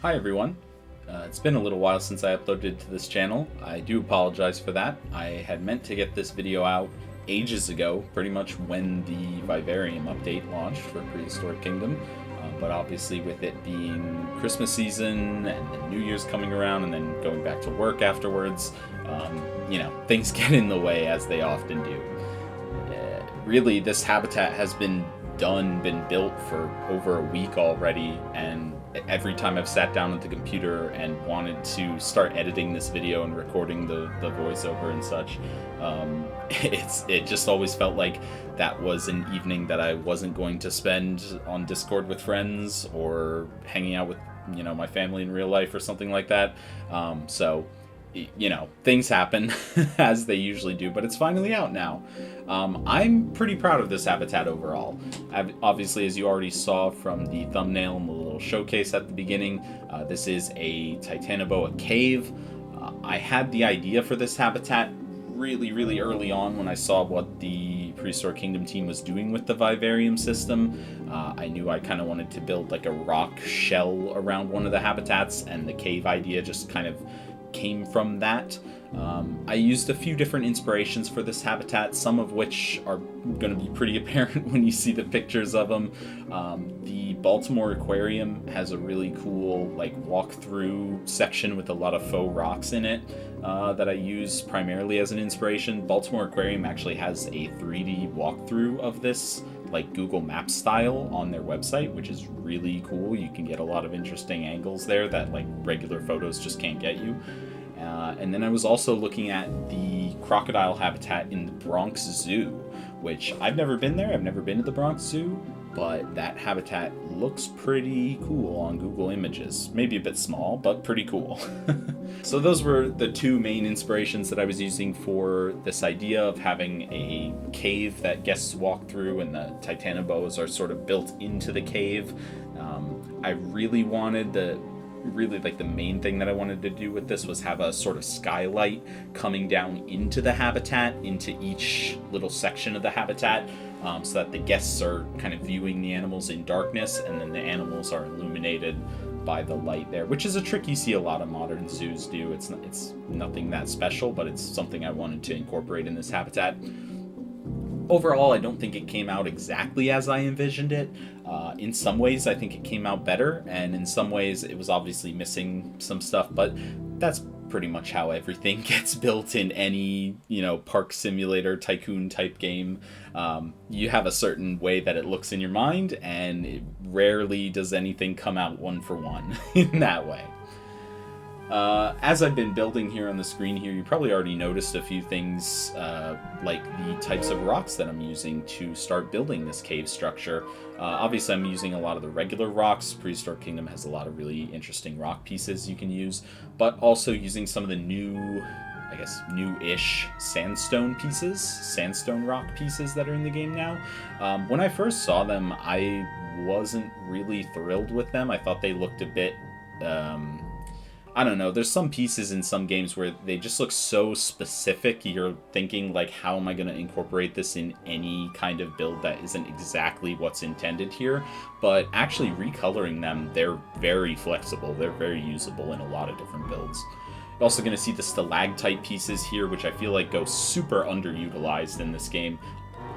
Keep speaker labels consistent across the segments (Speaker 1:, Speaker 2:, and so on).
Speaker 1: Hi everyone. It's been a little while since I uploaded to this channel. I do apologize for that. I had meant to get this video out ages ago, pretty much when the Vivarium update launched for Prehistoric Kingdom, but obviously with it being Christmas season and then New Year's coming around and then going back to work afterwards, things get in the way as they often do. Really, this habitat has been built for over a week already, and every time I've sat down at the computer and wanted to start editing this video and recording the voiceover and such, it just always felt like that was an evening that I wasn't going to spend on Discord with friends or hanging out with my family in real life or something like that. Things happen as they usually do, but it's finally out now. I'm pretty proud of this habitat overall. Obviously, as you already saw from the thumbnail and the little showcase at the beginning, this is a Titanoboa cave. I had the idea for this habitat really early on when I saw what the Prehistoric Kingdom team was doing with the Vivarium system. I knew I kind of wanted to build like a rock shell around one of the habitats, and the cave idea just kind of came from that. I used a few different inspirations for this habitat, some of which are going to be pretty apparent when you see the pictures of them. The Baltimore Aquarium has a really cool walk-through section with a lot of faux rocks in it that I use primarily as an inspiration. Baltimore Aquarium actually has a 3D walkthrough of this, like Google Maps style, on their website, which is really cool. You can get a lot of interesting angles there that regular photos just can't get you. And then I was also looking at the crocodile habitat in the Bronx Zoo, which I've never been there. I've never been to the Bronx Zoo, but that habitat looks pretty cool on Google Images. Maybe a bit small, but pretty cool. So those were the two main inspirations that I was using for this idea of having a cave that guests walk through, and the Titanoboas are sort of built into the cave. I really wanted the main thing that I wanted to do with this was have a sort of skylight coming down into the habitat, into each little section of the habitat, so that the guests are kind of viewing the animals in darkness, and then the animals are illuminated by the light there, which is a trick you see a lot of modern zoos do. It's nothing that special, but it's something I wanted to incorporate in this habitat. Overall, I don't think it came out exactly as I envisioned it. In some ways, I think it came out better, and in some ways, it was obviously missing some stuff, but that's pretty much how everything gets built in any, park simulator tycoon type game. You have a certain way that it looks in your mind, and rarely does anything come out one for one in that way. As I've been building here on the screen here, you probably already noticed a few things, like the types of rocks that I'm using to start building this cave structure. Obviously, I'm using a lot of the regular rocks. Prehistoric Kingdom has a lot of really interesting rock pieces you can use, but also using some of the new-ish sandstone rock pieces that are in the game now. When I first saw them, I wasn't really thrilled with them. I thought they looked a bit... I don't know, there's some pieces in some games where they just look so specific, you're thinking, how am I going to incorporate this in any kind of build that isn't exactly what's intended here? But actually recoloring them, they're very flexible, they're very usable in a lot of different builds. You're also going to see the stalactite pieces here, which I feel like go super underutilized in this game.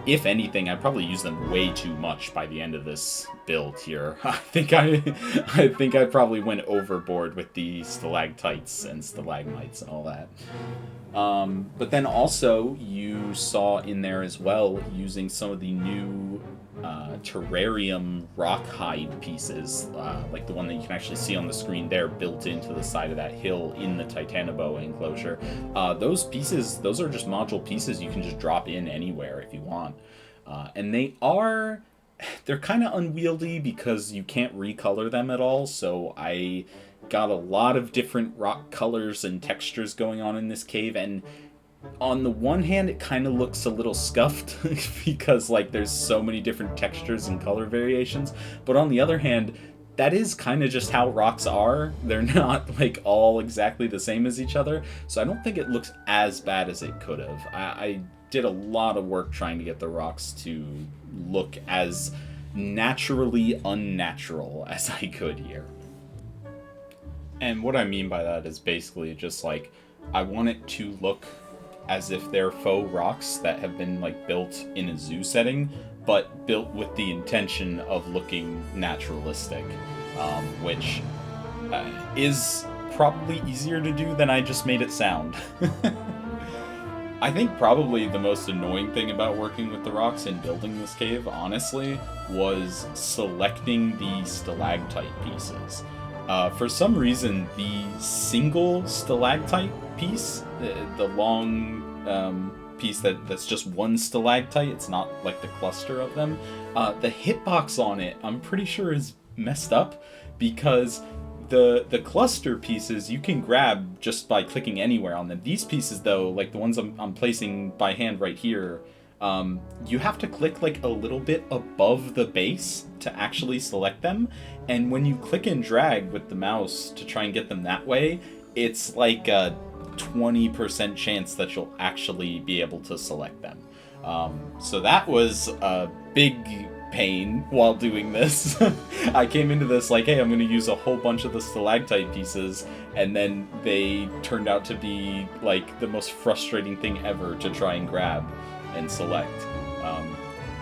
Speaker 1: If anything, I probably use them way too much by the end of this build here. I think I probably went overboard with the stalactites and stalagmites and all that. But then also you saw in there as well using some of the new terrarium rock hide pieces, like the one that you can actually see on the screen there, built into the side of that hill in the Titanoboa enclosure. Those pieces, those are just module pieces you can just drop in anywhere if you want. And they're kind of unwieldy because you can't recolor them at all, so I got a lot of different rock colors and textures going on in this cave, and on the one hand, it kind of looks a little scuffed because there's so many different textures and color variations. But on the other hand, that is kind of just how rocks are. They're not all exactly the same as each other. So I don't think it looks as bad as it could have. I did a lot of work trying to get the rocks to look as naturally unnatural as I could here. And what I mean by that is basically just like, I want it to look as if they're faux rocks that have been like built in a zoo setting, but built with the intention of looking naturalistic, which is probably easier to do than I just made it sound. I think probably the most annoying thing about working with the rocks and building this cave, honestly, was selecting the stalactite pieces. For some reason, the single stalactite piece, the long piece that's just one stalactite, it's not like the cluster of them, the hitbox on it, I'm pretty sure is messed up, because the cluster pieces you can grab just by clicking anywhere on them. These pieces, though, like the ones I'm placing by hand right here, you have to click like a little bit above the base to actually select them. And when you click and drag with the mouse to try and get them that way, it's like a 20% chance that you'll actually be able to select them. So that was a big pain while doing this. I came into this like, hey, I'm going to use a whole bunch of the stalactite pieces, and then they turned out to be like the most frustrating thing ever to try and grab and select.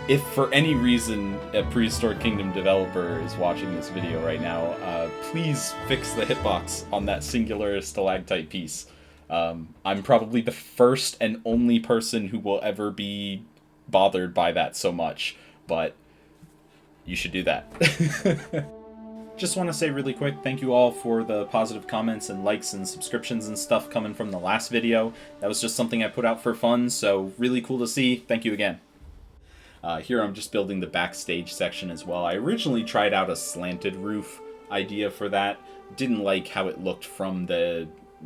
Speaker 1: If for any reason a Prehistoric Kingdom developer is watching this video right now, please fix the hitbox on that singular stalactite piece. I'm probably the first and only person who will ever be bothered by that so much, but you should do that. Just want to say really quick, thank you all for the positive comments and likes and subscriptions and stuff coming from the last video. That was just something I put out for fun, so really cool to see. Thank you again. Here I'm just building the backstage section as well. I originally tried out a slanted roof idea for that. Didn't like how it looked from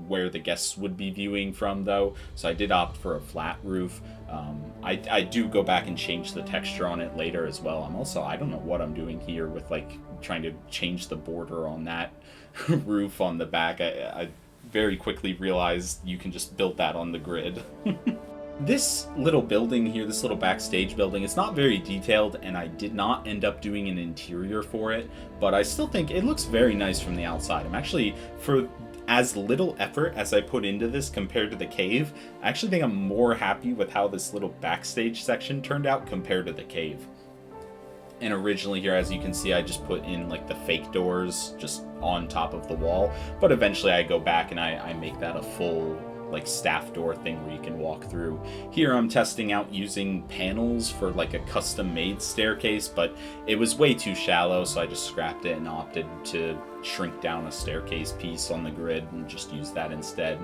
Speaker 1: where the guests would be viewing from, though, so I did opt for a flat roof. I do go back and change the texture on it later as well. I don't know what I'm doing here with like trying to change the border on that roof on the back. I very quickly realized you can just build that on the grid. This little building here, this little backstage building, it's not very detailed, and I did not end up doing an interior for it, but I still think it looks very nice from the outside. I'm actually, for as little effort as I put into this compared to the cave, I actually think I'm more happy with how this little backstage section turned out compared to the cave. And originally here, as you can see, I just put in like the fake doors just on top of the wall, but eventually I go back and I make that a full like staff door thing where you can walk through. Here I'm testing out using panels for like a custom made staircase, but it was way too shallow, so I just scrapped it and opted to shrink down a staircase piece on the grid and just use that instead.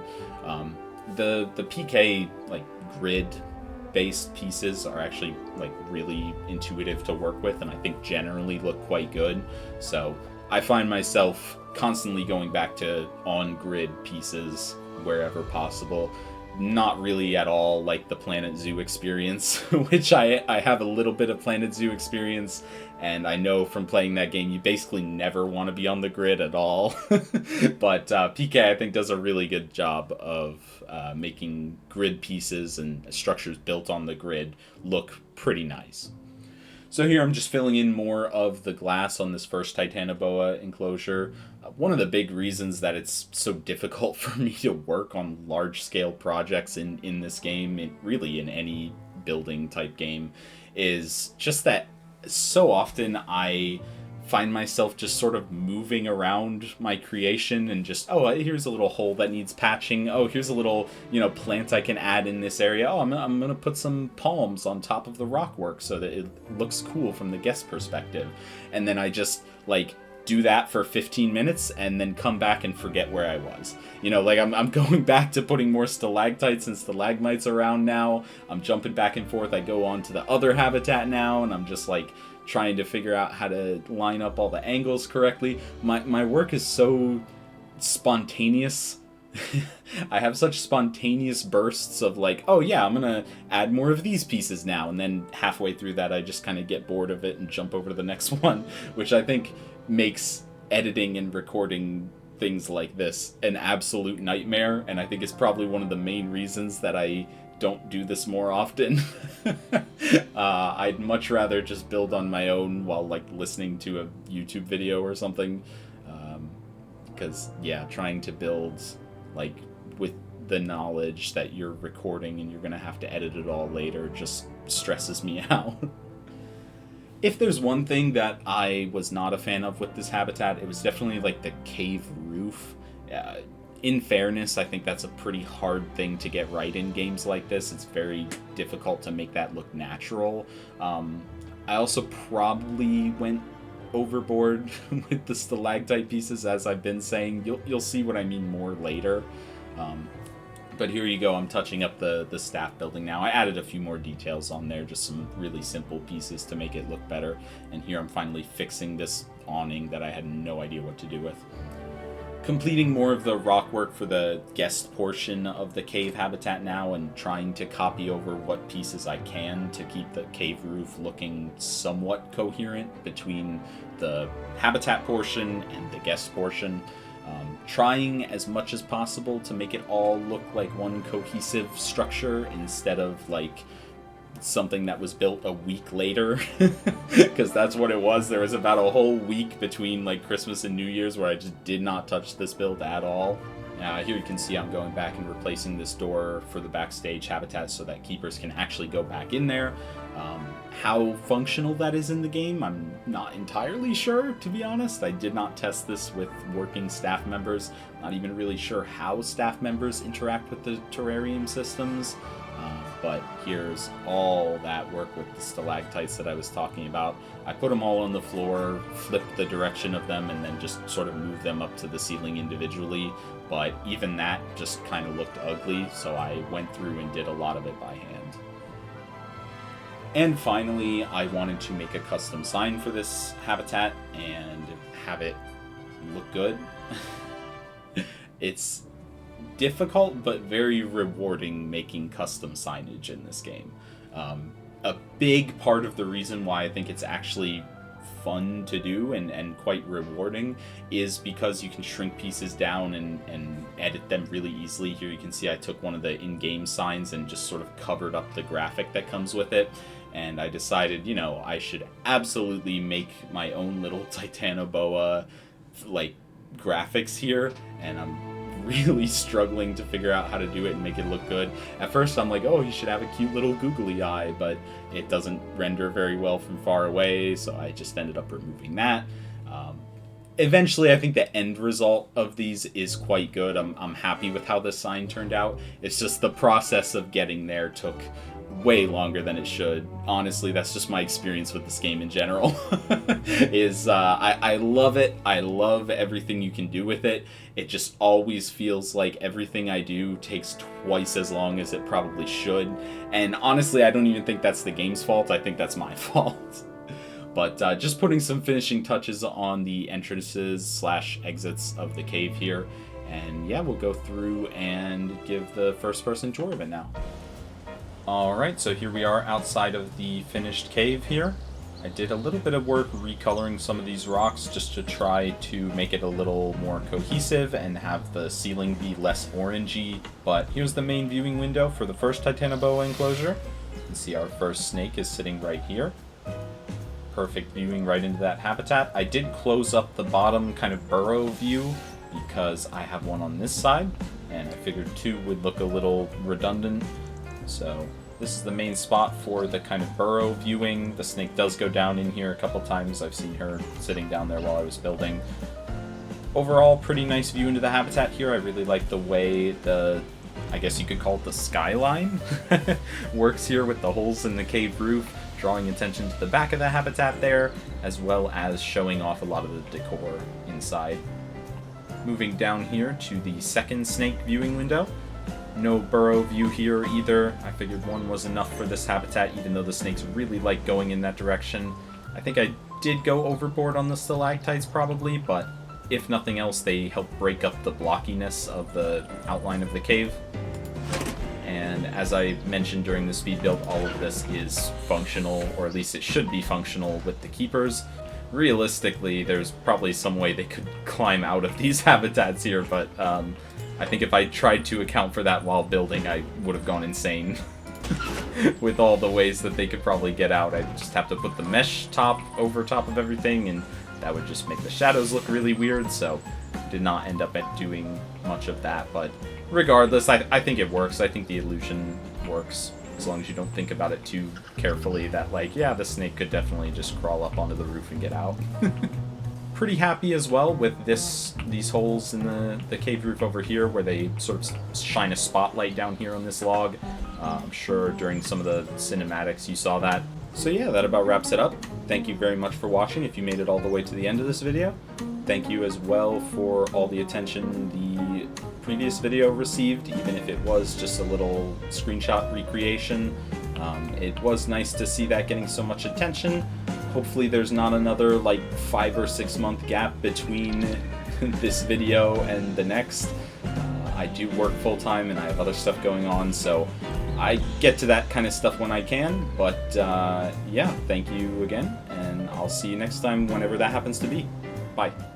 Speaker 1: The PK like grid based pieces are actually like really intuitive to work with, and I think generally look quite good, so I find myself constantly going back to on grid pieces wherever possible. Not really at all like the Planet Zoo experience, which I have a little bit of Planet Zoo experience, and I know from playing that game you basically never want to be on the grid at all. But PK, I think, does a really good job of making grid pieces and structures built on the grid look pretty nice. So here I'm just filling in more of the glass on this first Titanoboa enclosure. One of the big reasons that it's so difficult for me to work on large-scale projects in this game, really in any building type game, is just that so often I find myself just sort of moving around my creation and just, oh, here's a little hole that needs patching. Oh, here's a little, plant I can add in this area. Oh, I'm gonna put some palms on top of the rock work so that it looks cool from the guest perspective. And then I just like do that for 15 minutes and then come back and forget where I was. I'm going back to putting more stalactites and stalagmites around now. I'm jumping back and forth. I go on to the other habitat now, and I'm just like trying to figure out how to line up all the angles correctly. My work is so spontaneous. I have such spontaneous bursts of like, oh yeah, I'm gonna add more of these pieces now, and then halfway through that I just kind of get bored of it and jump over to the next one, which I think makes editing and recording things like this an absolute nightmare, and I think it's probably one of the main reasons that I don't do this more often. I'd much rather just build on my own while like listening to a YouTube video or something, because, yeah, trying to build, like, with the knowledge that you're recording and you're going to have to edit it all later just stresses me out. If there's one thing that I was not a fan of with this habitat, it was definitely, like, the cave roof. In fairness, I think that's a pretty hard thing to get right in games like this. It's very difficult to make that look natural. I also probably went overboard with the stalactite pieces, as I've been saying. You'll see what I mean more later. But here you go, I'm touching up the staff building now. I added a few more details on there, just some really simple pieces to make it look better. And here I'm finally fixing this awning that I had no idea what to do with. Completing more of the rock work for the guest portion of the cave habitat now, and trying to copy over what pieces I can to keep the cave roof looking somewhat coherent between the habitat portion and the guest portion. Trying as much as possible to make it all look like one cohesive structure instead of like something that was built a week later, because that's what it was. There was about a whole week between like Christmas and New Year's where I just did not touch this build at all. Here you can see I'm going back and replacing this door for the backstage habitat so that keepers can actually go back in there. How functional that is in the game, I'm not entirely sure, to be honest. I did not test this with working staff members. Not even really sure how staff members interact with the terrarium systems. But here's all that work with the stalactites that I was talking about. I put them all on the floor, flipped the direction of them, and then just sort of moved them up to the ceiling individually. But even that just kind of looked ugly, so I went through and did a lot of it by hand. And finally, I wanted to make a custom sign for this habitat and have it look good. It's difficult but very rewarding making custom signage in this game. A big part of the reason why I think it's actually fun to do and quite rewarding is because you can shrink pieces down and edit them really easily. Here you can see I took one of the in-game signs and just sort of covered up the graphic that comes with it. And I decided, you know, I should absolutely make my own little Titanoboa, like, graphics here. And I'm really struggling to figure out how to do it and make it look good. At first I'm like, oh, you should have a cute little googly eye, but it doesn't render very well from far away, so I just ended up removing that. Eventually, I think the end result of these is quite good. I'm happy with how the sign turned out. It's just the process of getting there took way longer than it should. Honestly, that's just my experience with this game in general. I love it. I love everything you can do with it. It just always feels like everything I do takes twice as long as it probably should. And honestly, I don't even think that's the game's fault. I think that's my fault. But just putting some finishing touches on the entrances / exits of the cave here. And yeah, we'll go through and give the first person tour of it now. Alright, so here we are outside of the finished cave here. I did a little bit of work recoloring some of these rocks just to try to make it a little more cohesive and have the ceiling be less orangey. But here's the main viewing window for the first Titanoboa enclosure. You can see our first snake is sitting right here. Perfect viewing right into that habitat. I did close up the bottom kind of burrow view because I have one on this side, and I figured two would look a little redundant. So this is the main spot for the kind of burrow viewing. The snake does go down in here a couple times. I've seen her sitting down there while I was building. Overall, pretty nice view into the habitat here. I really like the way the, I guess you could call it the skyline, works here with the holes in the cave roof, drawing attention to the back of the habitat there, as well as showing off a lot of the decor inside. Moving down here to the second snake viewing window. No burrow view here either. I figured one was enough for this habitat, even though the snakes really like going in that direction. I think I did go overboard on the stalactites probably, but if nothing else, they help break up the blockiness of the outline of the cave. And as I mentioned during the speed build, all of this is functional, or at least it should be functional with the keepers. Realistically, there's probably some way they could climb out of these habitats here, but I think if I tried to account for that while building, I would have gone insane. With all the ways that they could probably get out, I'd just have to put the mesh top over top of everything, and that would just make the shadows look really weird, so did not end up at doing much of that, but regardless, I think it works. I think the illusion works, as long as you don't think about it too carefully that, like, yeah, the snake could definitely just crawl up onto the roof and get out. Pretty happy as well with these holes in the cave roof over here, where they sort of shine a spotlight down here on this log. I'm sure during some of the cinematics you saw that. So yeah, that about wraps it up. Thank you very much for watching if you made it all the way to the end of this video. Thank you as well for all the attention the previous video received, even if it was just a little screenshot recreation. It was nice to see that getting so much attention. Hopefully there's not another like 5 or 6 month gap between this video and the next. I do work full-time and I have other stuff going on, so I get to that kind of stuff when I can. But yeah, thank you again, and I'll see you next time whenever that happens to be. Bye.